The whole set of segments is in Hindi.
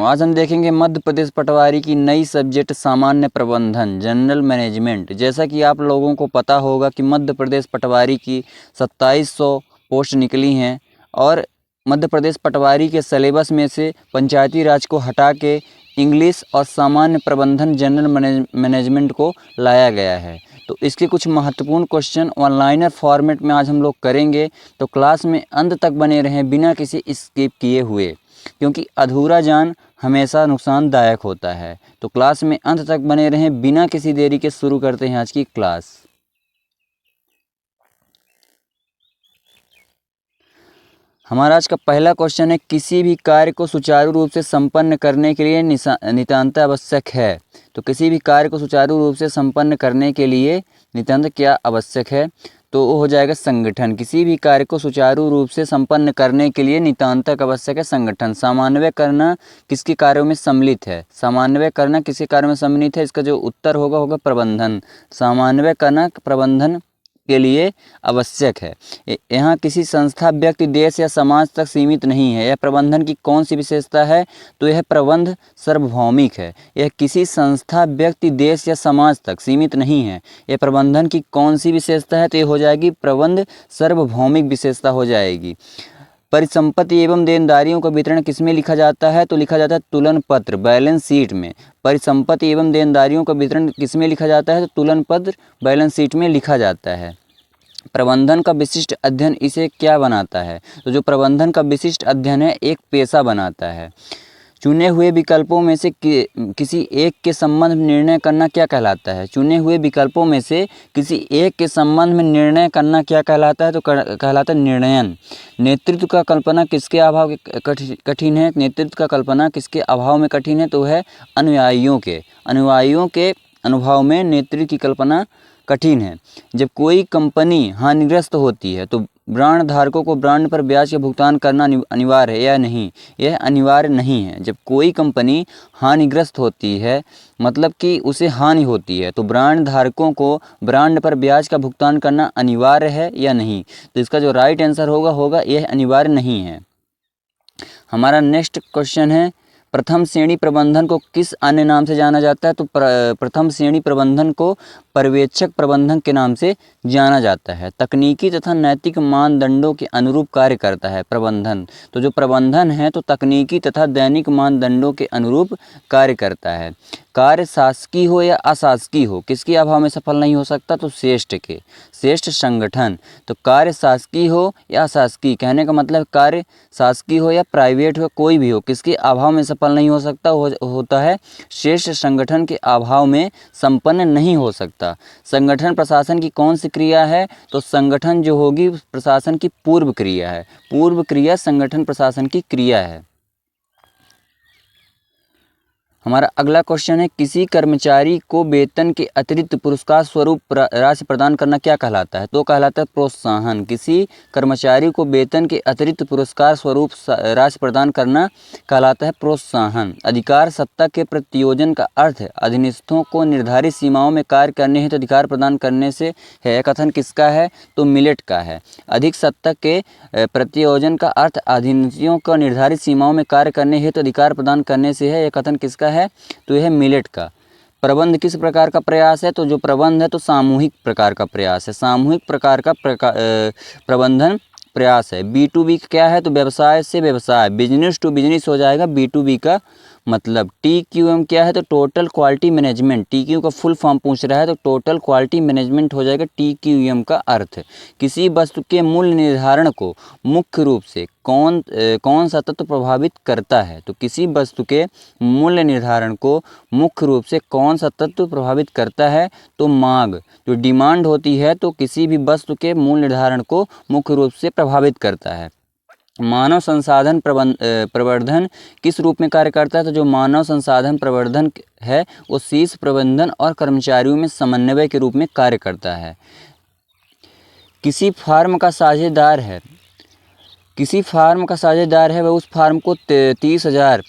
आज हम देखेंगे मध्य प्रदेश पटवारी की नई सब्जेक्ट सामान्य प्रबंधन जनरल मैनेजमेंट। जैसा कि आप लोगों को पता होगा कि मध्य प्रदेश पटवारी की 2700 पोस्ट निकली हैं और मध्य प्रदेश पटवारी के सिलेबस में से पंचायती राज को हटा के इंग्लिश और सामान्य प्रबंधन जनरल मैनेजमेंट को लाया गया है। तो इसके कुछ महत्वपूर्ण क्वेश्चन ऑनलाइनर फॉर्मेट में आज हम लोग करेंगे, तो क्लास में अंत तक बने रहें बिना किसी स्किप किए हुए, क्योंकि अधूरा ज्ञान हमेशा नुकसानदायक होता है। तो क्लास में अंत तक बने रहें बिना किसी देरी के। शुरू करते हैं आज की क्लास। हमारा आज का पहला क्वेश्चन है, किसी भी कार्य को सुचारू रूप से संपन्न करने के लिए नितांत आवश्यक है। तो किसी भी कार्य को सुचारू रूप से संपन्न करने के लिए नितांत क्या आवश्यक है? तो वो हो जाएगा संगठन। किसी भी कार्य को सुचारू रूप से संपन्न करने के लिए नितांत आवश्यक है संगठन। समन्वय करना किसके कार्यों में सम्मिलित है? समन्वय करना किसके कार्यों में सम्मिलित है? इसका जो उत्तर होगा प्रबंधन। समन्वय करना प्रबंधन के लिए आवश्यक है। यहाँ किसी संस्था, व्यक्ति, देश या समाज तक सीमित नहीं है। यह प्रबंधन की कौन सी विशेषता है? तो यह प्रबंध सार्वभौमिक है। यह किसी संस्था, व्यक्ति, देश या समाज तक सीमित नहीं है। यह प्रबंधन की कौन सी विशेषता है? तो ये हो जाएगी प्रबंध सार्वभौमिक विशेषता हो जाएगी। परिसंपत्ति एवं देनदारियों का वितरण किसमें लिखा जाता है? तो लिखा जाता है तुलन पत्र, बैलेंस शीट में। परिसंपत्ति एवं देनदारियों का वितरण किसमें लिखा जाता है? तो तुलन पत्र, बैलेंस शीट में लिखा जाता है। प्रबंधन का विशिष्ट अध्ययन इसे क्या बनाता है? तो जो प्रबंधन का विशिष्ट अध्ययन है एक पेशा बनाता है। चुने हुए विकल्पों में से किसी एक के संबंध में निर्णय करना क्या कहलाता है? चुने हुए विकल्पों में से किसी एक के संबंध में निर्णय करना क्या कहलाता है? तो कहलाता है निर्णयन। नेतृत्व का कल्पना किसके अभाव कठिन है? नेतृत्व का कल्पना किसके अभाव में कठिन है? तो है अनुयायियों के। अनुयायियों के अनुभव में नेतृत्व की कल्पना कठिन है। जब कोई कंपनी हानिग्रस्त होती है तो ब्रांड धारकों को ब्रांड पर ब्याज का भुगतान करना अनिवार्य है या नहीं? यह अनिवार्य नहीं है। जब कोई कंपनी हानिग्रस्त होती है मतलब कि उसे हानि होती है तो ब्रांड धारकों को ब्रांड पर ब्याज का भुगतान करना अनिवार्य है या नहीं? तो इसका जो राइट आंसर होगा यह अनिवार्य नहीं है। हमारा नेक्स्ट क्वेश्चन है, प्रथम श्रेणी प्रबंधन को किस अन्य नाम से जाना जाता है? तो प्रथम श्रेणी प्रबंधन को पर्यवेक्षक प्रबंधन के नाम से जाना जाता है। तकनीकी तथा नैतिक मानदंडों के अनुरूप कार्य करता है प्रबंधन। तो जो प्रबंधन है तो तकनीकी तथा दैनिक मानदंडों के अनुरूप कार्य करता है। कार्य शासकीय हो या अशासकीय हो, किसके अभाव में सफल नहीं हो सकता? तो श्रेष्ठ के, श्रेष्ठ संगठन। तो कार्य शासकीय हो या अशासकीय, कहने का मतलब कार्य शासकीय हो या प्राइवेट हो, कोई भी हो, किसके अभाव में सफल नहीं हो सकता? होता है श्रेष्ठ संगठन के अभाव में संपन्न नहीं हो सकता। संगठन प्रशासन की कौन सी क्रिया है? तो संगठन जो होगी प्रशासन की पूर्व क्रिया है। पूर्व क्रिया संगठन प्रशासन की क्रिया है। हमारा अगला क्वेश्चन है, किसी कर्मचारी को वेतन के अतिरिक्त पुरस्कार स्वरूप राशि प्रदान करना क्या कहलाता है? तो कहलाता है प्रोत्साहन। किसी कर्मचारी को वेतन के अतिरिक्त पुरस्कार स्वरूप राशि प्रदान करना कहलाता है प्रोत्साहन। अधिकार सत्ता के प्रतियोजन का अर्थ है अधीनस्थों को निर्धारित सीमाओं में कार्य करने हेतु अधिकार प्रदान करने से है। यह कथन किसका है? तो मिलेट का है। अधिक सत्ता के प्रतियोजन का अर्थ अधीनस्थों को निर्धारित सीमाओं में कार्य करने हेतु अधिकार प्रदान करने से है। यह कथन किसका है? तो यह मिलेट का। प्रबंध किस प्रकार का प्रयास है? तो जो प्रबंध है तो सामूहिक प्रकार का प्रयास है। सामूहिक प्रकार का प्रबंधन प्रयास है। B2B क्या है? तो व्यवसाय से व्यवसाय, बिजनेस टू बिजनेस हो जाएगा B2B का मतलब। TQM क्या है? तो टोटल क्वालिटी मैनेजमेंट। TQ का फुल फॉर्म पूछ रहा है तो टोटल क्वालिटी मैनेजमेंट हो जाएगा TQM का अर्थ। किसी वस्तु के मूल्य निर्धारण को मुख्य रूप से कौन सा तत्व प्रभावित करता है? तो किसी वस्तु के मूल्य निर्धारण को मुख्य रूप से कौन सा तत्व प्रभावित करता है? तो मांग, जो डिमांड होती है तो किसी भी वस्तु के मूल्य निर्धारण को मुख्य रूप से प्रभावित करता है। मानव संसाधन प्रवर्धन किस रूप में कार्य करता है? तो जो मानव संसाधन प्रवर्धन है वो शीर्ष प्रबंधन और कर्मचारियों में समन्वय के रूप में कार्य करता है। किसी फार्म का साझेदार है वह उस फार्म को 30,000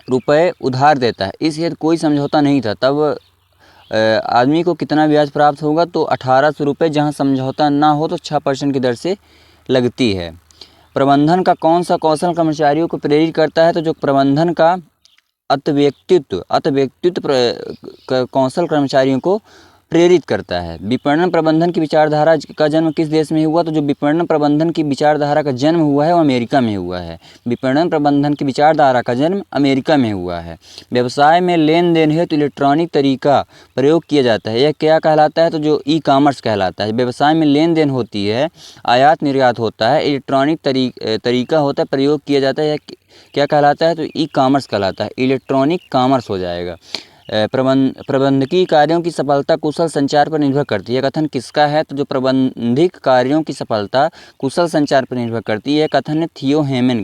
रुपये उधार देता है। इस हेतु कोई समझौता नहीं था, तब आदमी को कितना ब्याज प्राप्त होगा? तो 1800 रुपये, जहाँ समझौता ना हो तो 6% की दर से लगती है। प्रबंधन का कौन सा कौशल कर्मचारियों को प्रेरित करता है? तो जो प्रबंधन का कौशल कर्मचारियों को प्रेरित करता है। विपणन प्रबंधन की विचारधारा का जन्म किस देश में हुआ? तो जो विपणन प्रबंधन की विचारधारा का जन्म हुआ है वो अमेरिका में हुआ है। विपणन प्रबंधन की विचारधारा का जन्म अमेरिका में हुआ है। व्यवसाय में लेन देन हेतु इलेक्ट्रॉनिक तरीका प्रयोग किया जाता है, यह क्या कहलाता है? तो जो ई कॉमर्स कहलाता है। व्यवसाय में लेन देन होती है, आयात निर्यात होता है, इलेक्ट्रॉनिक तरीका होता है, प्रयोग किया जाता है, यह क्या कहलाता है? तो ई कॉमर्स कहलाता है। इलेक्ट्रॉनिक कॉमर्स हो जाएगा। प्रबंधकीय कार्यों की सफलता कुशल संचार पर निर्भर करती है। कथन किसका है? तो जो प्रबंधिक कार्यों की सफलता कुशल संचार पर निर्भर करती है, यह कथन है थियो हेमन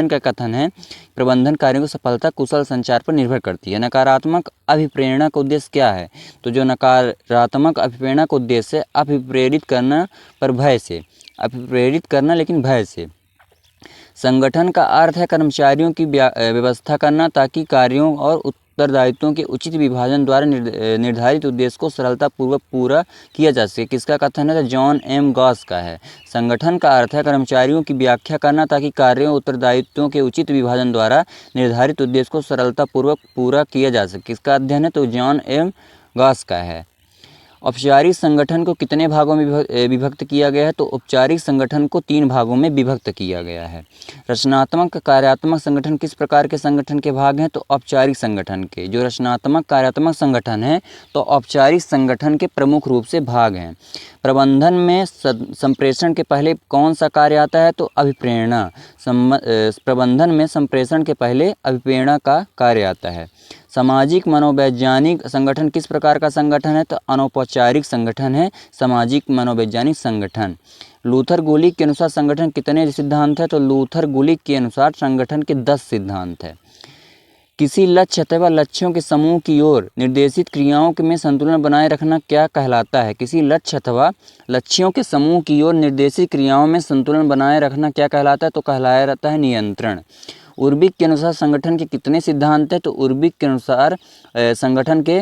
का कथन है प्रबंधन कार्यों की सफलता कुशल संचार पर निर्भर करती है। नकारात्मक अभिप्रेरणा का उद्देश्य क्या है? तो जो नकारात्मक अभिप्रेरणा का उद्देश्य है अभिप्रेरित करना पर भय से, अभिप्रेरित करना लेकिन भय से। संगठन का अर्थ है कर्मचारियों की व्यवस्था करना ताकि कार्यों और उत्तरदायित्वों के उचित विभाजन द्वारा निर्धारित उद्देश्य को सरलतापूर्वक पूरा किया जा सके। किसका कथन है? तो जॉन एम गॉस का है। संगठन का अर्थ है कर्मचारियों की व्याख्या करना ताकि कार्यों और उत्तरदायित्वों के उचित विभाजन द्वारा निर्धारित उद्देश्य को सरलतापूर्वक पूरा किया जा सके। किसका अध्ययन है? तो जॉन एम गॉस का है। औपचारिक संगठन को कितने भागों में विभक्त किया गया है? तो औपचारिक संगठन को 3 भागों में विभक्त किया गया है। रचनात्मक कार्यात्मक संगठन किस प्रकार के संगठन के भाग हैं? तो औपचारिक संगठन के। जो रचनात्मक कार्यात्मक संगठन है तो औपचारिक संगठन के प्रमुख रूप से भाग हैं। प्रबंधन में संप्रेषण के पहले कौन सा कार्य आता है? तो अभिप्रेरणा। प्रबंधन में संप्रेषण के पहले अभिप्रेरणा का कार्य आता है। सामाजिक मनोवैज्ञानिक संगठन किस प्रकार का संगठन है? तो अनौपचारिक संगठन है सामाजिक मनोवैज्ञानिक संगठन। लूथर गुलिक के अनुसार संगठन कितने सिद्धांत है? तो लूथर गुलिक के अनुसार संगठन के 10 सिद्धांत है। किसी लक्ष्य अथवा लक्ष्यों के समूह की ओर निर्देशित क्रियाओं में संतुलन बनाए रखना क्या कहलाता है? किसी लक्ष्य अथवा लक्ष्यों के समूह की ओर निर्देशित क्रियाओं में संतुलन बनाए रखना क्या कहलाता है? तो कहलाया जाता है नियंत्रण। उर्बिक के अनुसार संगठन के कितने सिद्धांत हैं? तो उर्बिक के अनुसार संगठन के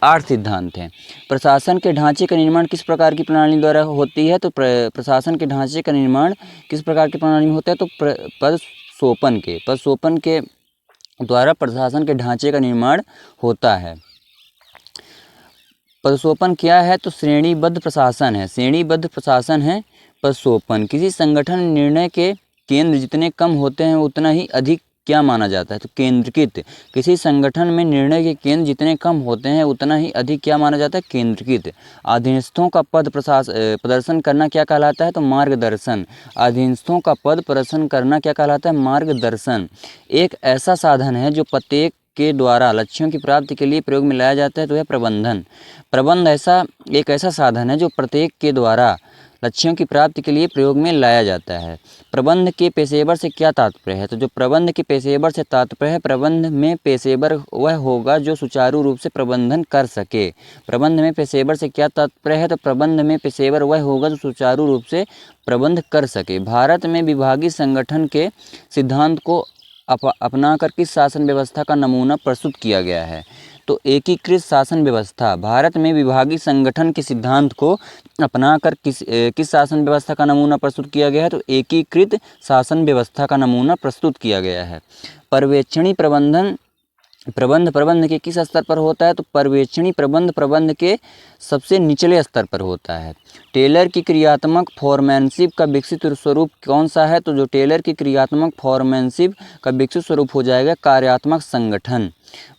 8 सिद्धांत हैं। प्रशासन के ढांचे का निर्माण किस प्रकार की प्रणाली द्वारा होती है? तो प्रशासन के ढांचे का निर्माण किस प्रकार की प्रणाली में होता है? तो पदसोपन के द्वारा प्रशासन के ढांचे का निर्माण होता है। पदसोपन क्या है? तो श्रेणीबद्ध प्रशासन है। श्रेणीबद्ध प्रशासन है पदसोपन। किसी संगठन निर्णय के केंद्र जितने कम होते हैं उतना ही अधिक क्या माना जाता है? तो केंद्रीकृत। किसी संगठन में निर्णय के केंद्र जितने कम होते हैं उतना ही अधिक क्या माना जाता है? केंद्रीकृत। अधीनस्थों का पद प्रदर्शन करना क्या कहलाता है? तो मार्गदर्शन। अधीनस्थों का पद प्रदर्शन करना क्या कहलाता है? मार्गदर्शन। एक ऐसा साधन है जो प्रत्येक के द्वारा लक्ष्यों की प्राप्ति के लिए प्रयोग में लाया जाता है तो यह प्रबंधन। प्रबंध एक ऐसा साधन है जो प्रत्येक के द्वारा लक्ष्यों की प्राप्ति के लिए प्रयोग में लाया जाता है। प्रबंध के पेशेवर से क्या तात्पर्य है? तो जो प्रबंध के पेशेवर से तात्पर्य है, प्रबंध में पेशेवर वह होगा जो सुचारू रूप से प्रबंधन कर सके। प्रबंध में पेशेवर से क्या तात्पर्य है? तो प्रबंध में पेशेवर वह होगा जो सुचारू रूप से प्रबंध कर सके। भारत में विभागीय संगठन के सिद्धांत को अपनाकर किस शासन व्यवस्था का नमूना प्रस्तुत किया गया है? तो एकीकृत शासन व्यवस्था। भारत में विभागीय संगठन के सिद्धांत को अपनाकर किस शासन व्यवस्था का नमूना प्रस्तुत किया गया है? तो एकीकृत शासन व्यवस्था का नमूना प्रस्तुत किया गया है। पर्यवेक्षणी प्रबंध के किस स्तर पर होता है? तो पर्यवेक्षणी प्रबंध के सबसे निचले स्तर पर होता है। टेलर की क्रियात्मक फॉरमैनशिप का विकसित स्वरूप कौन सा है? तो जो टेलर की क्रियात्मक फॉरमैनशिप का विकसित स्वरूप हो जाएगा कार्यात्मक संगठन।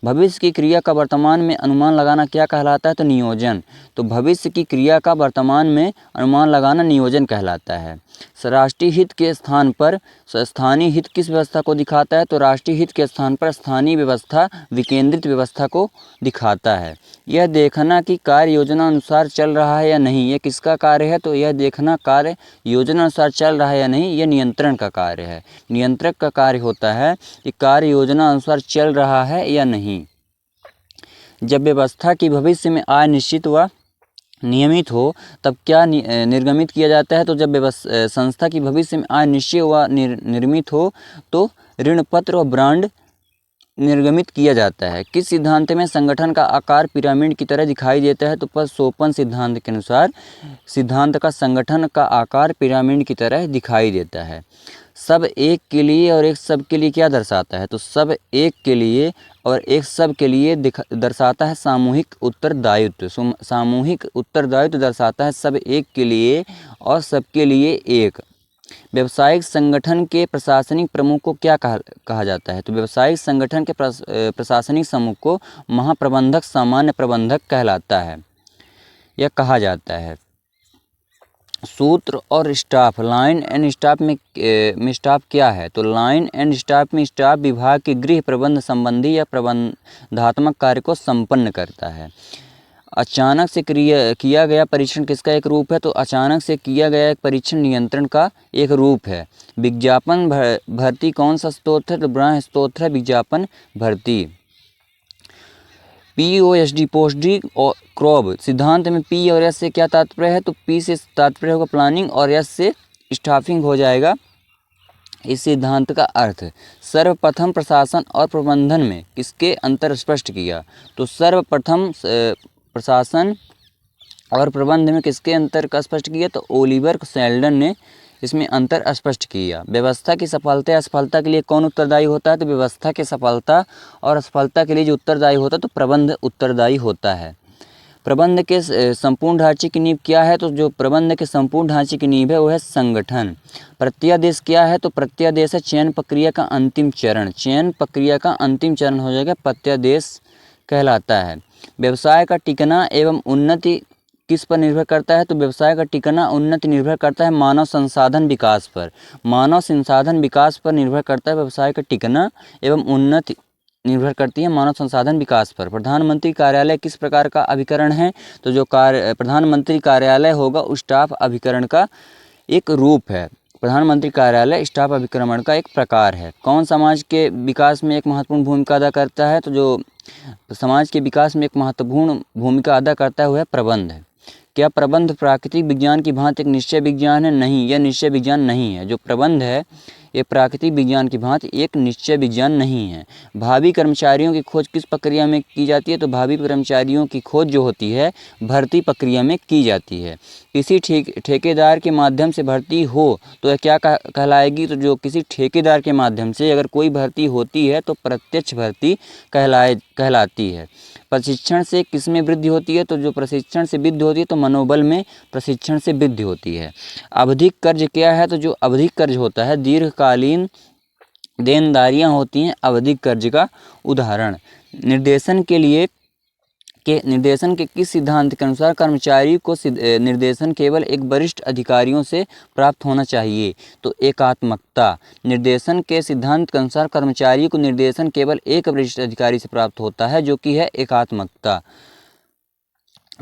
भविष्य की क्रिया का वर्तमान में अनुमान लगाना क्या कहलाता है? तो नियोजन। तो भविष्य की क्रिया का वर्तमान में अनुमान लगाना नियोजन कहलाता है। राष्ट्रीय हित के स्थान पर स्थानीय हित किस व्यवस्था को दिखाता है? तो राष्ट्रीय हित के स्थान पर स्थानीय व्यवस्था विकेंद्रित व्यवस्था को दिखाता है। यह देखना कि कार्य योजना अनुसार चल रहा है या नहीं, यह किसका कार्य है? तो यह देखना कार्य योजना अनुसार चल रहा है या नहीं, यह नियंत्रण का कार्य है। नियंत्रक का कार्य होता है कि कार्य योजना अनुसार चल रहा है या नहीं। जब व्यवस्था की भविष्य में आय निश्चित व नियमित हो तब क्या निर्गमित किया जाता है? तो जब संस्था की भविष्य में आय निश्चित व निर्मित हो तो ऋण पत्र व बॉन्ड निर्गमित किया जाता है? किस सिद्धांत में संगठन का आकार पिरामिड की तरह दिखाई देता है? तो प्रसोपन सिद्धांत के अनुसार सिद्धांत का संगठन का आकार पिरामिड की तरह दिखाई देता है। सब एक के लिए और एक सब के लिए क्या दर्शाता है? तो सब एक के लिए और एक सब के लिए दर्शाता है सामूहिक उत्तरदायित्व। सामूहिक उत्तरदायित्व दर्शाता है सब एक के लिए और सबके लिए एक। व्यावसायिक संगठन के प्रशासनिक प्रमुख को क्या कहा जाता है? तो व्यावसायिक संगठन के प्रशासनिक समूह को महाप्रबंधक, सामान्य प्रबंधक कहलाता है या कहा जाता है। सूत्र और स्टाफ, लाइन एंड स्टाफ में स्टाफ क्या है? तो लाइन एंड स्टाफ में स्टाफ विभाग के गृह प्रबंध संबंधी या प्रबंधात्मक कार्य को संपन्न करता है। अचानक से किया गया परीक्षण किसका एक रूप है? तो अचानक से किया गया एक परीक्षण नियंत्रण का एक रूप है। विज्ञापन भर्ती कौन सा स्रोत है? तो ब्रह्म स्रोत है विज्ञापन भर्ती। POSD, पोस्टिंग और क्रॉब सिद्धांत में P और S से क्या तात्पर्य है? तो P से तात्पर्य होगा प्लानिंग और S से स्टाफिंग हो जाएगा इस सिद्धांत का अर्थ। सर्वप्रथम प्रशासन और प्रबंधन में किसके अंतर स्पष्ट किया? तो सर्वप्रथम प्रशासन और प्रबंधन में किसके अंतर का स्पष्ट किया? तो ओलिवर शेल्डन ने इसमें अंतर स्पष्ट किया। व्यवस्था की सफलता या असफलता के लिए कौन उत्तरदायी होता है? तो व्यवस्था की सफलता और असफलता के लिए जो उत्तरदायी होता है तो प्रबंध उत्तरदायी होता है। प्रबंध के संपूर्ण ढांचे की नींव क्या है? तो जो प्रबंध के संपूर्ण ढांचे की नींव है वो है संगठन। प्रत्यादेश क्या है? तो प्रत्यादेश है चयन प्रक्रिया का अंतिम चरण। चयन प्रक्रिया का अंतिम चरण हो जाएगा प्रत्यादेश कहलाता है। व्यवसाय का टिकना एवं उन्नति किस पर निर्भर करता है? तो व्यवसाय का टिकना उन्नति निर्भर करता है मानव संसाधन विकास पर। मानव संसाधन विकास पर निर्भर करता है व्यवसाय का टिकना एवं उन्नति निर्भर करती है मानव संसाधन विकास पर। प्रधानमंत्री कार्यालय किस प्रकार का अभिकरण है? तो जो प्रधानमंत्री कार्यालय होगा उस स्टाफ अभिकरण का एक रूप है। प्रधानमंत्री कार्यालय स्टाफ अभिकरण का एक प्रकार है। कौन समाज के विकास में एक महत्वपूर्ण भूमिका अदा करता है? तो जो समाज के विकास में एक महत्वपूर्ण भूमिका अदा करता है वह है प्रबंध है। क्या प्रबंध प्राकृतिक विज्ञान की भांति एक निश्चय विज्ञान है? नहीं, यह निश्चय विज्ञान नहीं है। जो प्रबंध है ये प्राकृतिक विज्ञान की भांति एक निश्चय विज्ञान नहीं है। भावी कर्मचारियों की खोज किस प्रक्रिया में की जाती है? तो भावी कर्मचारियों की खोज जो होती है भर्ती प्रक्रिया में की जाती है। किसी ठेकेदार के माध्यम से भर्ती हो तो यह क्या कहलाएगी? तो जो किसी ठेकेदार के माध्यम से अगर कोई भर्ती होती है तो प्रत्यक्ष भर्ती कहलाती है। प्रशिक्षण से किसमें वृद्धि होती है? तो जो प्रशिक्षण से वृद्धि होती है तो मनोबल में प्रशिक्षण से वृद्धि होती है। आवधिक कर्ज क्या है? तो जो आवधिक कर्ज होता है दीर्घकालीन देनदारियां होती हैं आवधिक कर्ज का उदाहरण। निर्देशन के किस सिद्धांत के अनुसार कर्मचारी को निर्देशन केवल एक वरिष्ठ अधिकारियों से प्राप्त होना चाहिए? तो एकात्मकता। निर्देशन के सिद्धांत के अनुसार कर्मचारी को निर्देशन केवल एक वरिष्ठ अधिकारी से प्राप्त होता है जो कि है एकात्मकता।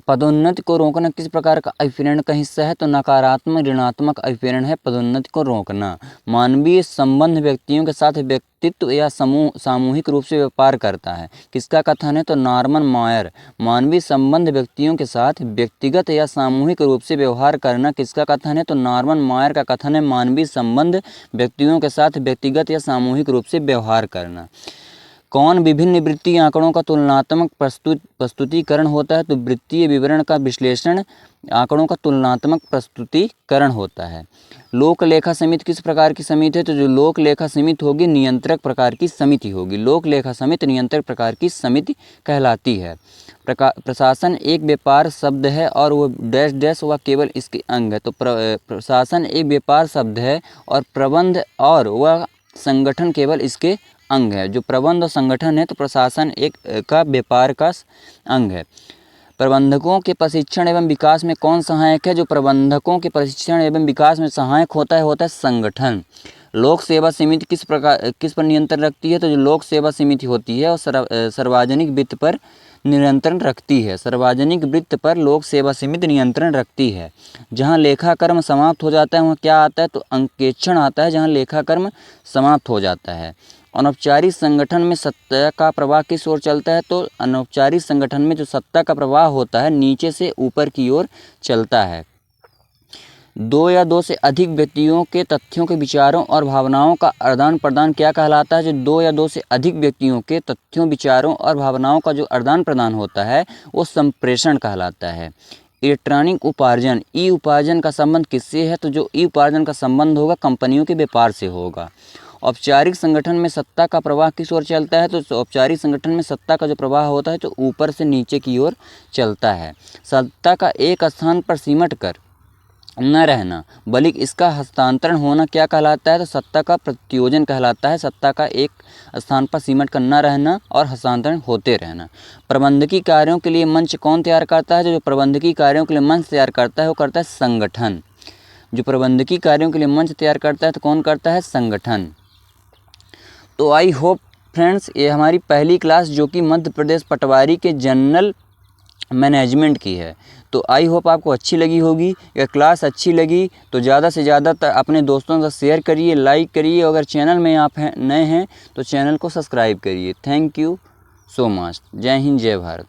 पदोन्नति को रोकना किस प्रकार का अभिप्रेरण का हिस्सा है? तो नकारात्मक ऋणात्मक अभिप्रेरण है पदोन्नति को रोकना। मानवीय संबंध व्यक्तियों के साथ व्यक्तित्व या सामूहिक रूप से व्यापार करता है किसका कथन है? तो नॉर्मन मायर। मानवीय संबंध व्यक्तियों के साथ व्यक्तिगत या सामूहिक रूप से व्यवहार करना किसका कथन है? तो नॉर्मन मायर का कथन है मानवीय संबंध व्यक्तियों के साथ व्यक्तिगत या सामूहिक रूप से व्यवहार करना। कौन विभिन्न वित्तीय आंकड़ों का तुलनात्मक प्रस्तुतिकरण होता है? तो वित्तीय विवरण का विश्लेषण आंकड़ों का तुलनात्मक प्रस्तुतिकरण होता है। लोक लेखा समिति किस प्रकार की समिति है? तो जो लोक लेखा समिति होगी नियंत्रक प्रकार की समिति होगी। लोक लेखा समिति नियंत्रक प्रकार की समिति कहलाती है। प्रशासन एक व्यापार शब्द है और वो डैश डैश वह केवल इसके अंग है। तो प्रशासन एक व्यापार शब्द है और प्रबंध और वह संगठन केवल इसके अंग है। जो प्रबंध और संगठन है तो प्रशासन एक का व्यापार का अंग है। प्रबंधकों के प्रशिक्षण एवं विकास में कौन सहायक है? जो प्रबंधकों के प्रशिक्षण एवं विकास में सहायक होता है संगठन। लोक सेवा समिति किस पर नियंत्रण रखती है? तो जो लोक सेवा समिति होती है और सार्वजनिक वित्त पर नियंत्रण रखती है। सार्वजनिक वित्त पर लोक सेवा समिति नियंत्रण रखती है। जहां लेखाकर्म समाप्त हो जाता है वहाँ क्या आता है? तो अंकेक्षण आता है जहां लेखाकर्म समाप्त हो जाता है। अनौपचारिक संगठन में सत्ता का प्रवाह किस ओर चलता है? तो अनौपचारिक संगठन में जो सत्ता का प्रवाह होता है नीचे से ऊपर की ओर चलता है। दो या दो से अधिक व्यक्तियों के तथ्यों के विचारों और भावनाओं का आदान प्रदान क्या कहलाता है? जो दो या दो से अधिक व्यक्तियों के तथ्यों, विचारों और भावनाओं का जो आदान प्रदान होता है वो संप्रेषण कहलाता है। इलेक्ट्रॉनिक उपार्जन, ई उपार्जन का संबंध किससे है? तो जो ई उपार्जन का संबंध होगा कंपनियों के व्यापार से होगा। औपचारिक संगठन में सत्ता का प्रवाह किस ओर चलता है? तो औपचारिक संगठन में सत्ता का जो प्रवाह होता है तो ऊपर से नीचे की ओर चलता है। सत्ता का एक स्थान पर सिमट कर न रहना बल्कि इसका हस्तांतरण होना क्या कहलाता है? तो सत्ता का प्रत्योजन कहलाता है। सत्ता का एक स्थान पर सिमट कर न रहना और हस्तांतरण होते रहना। प्रबंधकीय कार्यों के लिए मंच कौन तैयार करता है? जो प्रबंधकीय कार्यों के लिए मंच तैयार करता है वो करता है संगठन। जो प्रबंधकीय कार्यों के लिए मंच तैयार करता है तो कौन करता है? संगठन। तो आई होप फ्रेंड्स, ये हमारी पहली क्लास जो कि मध्य प्रदेश पटवारी के जनरल मैनेजमेंट की है, तो आई होप आपको अच्छी लगी होगी। अगर क्लास अच्छी लगी तो ज़्यादा से ज़्यादा अपने दोस्तों के साथ शेयर करिए, लाइक करिए। अगर चैनल में आप नए हैं तो चैनल को सब्सक्राइब करिए। Thank you so much. जय हिंद, जय भारत।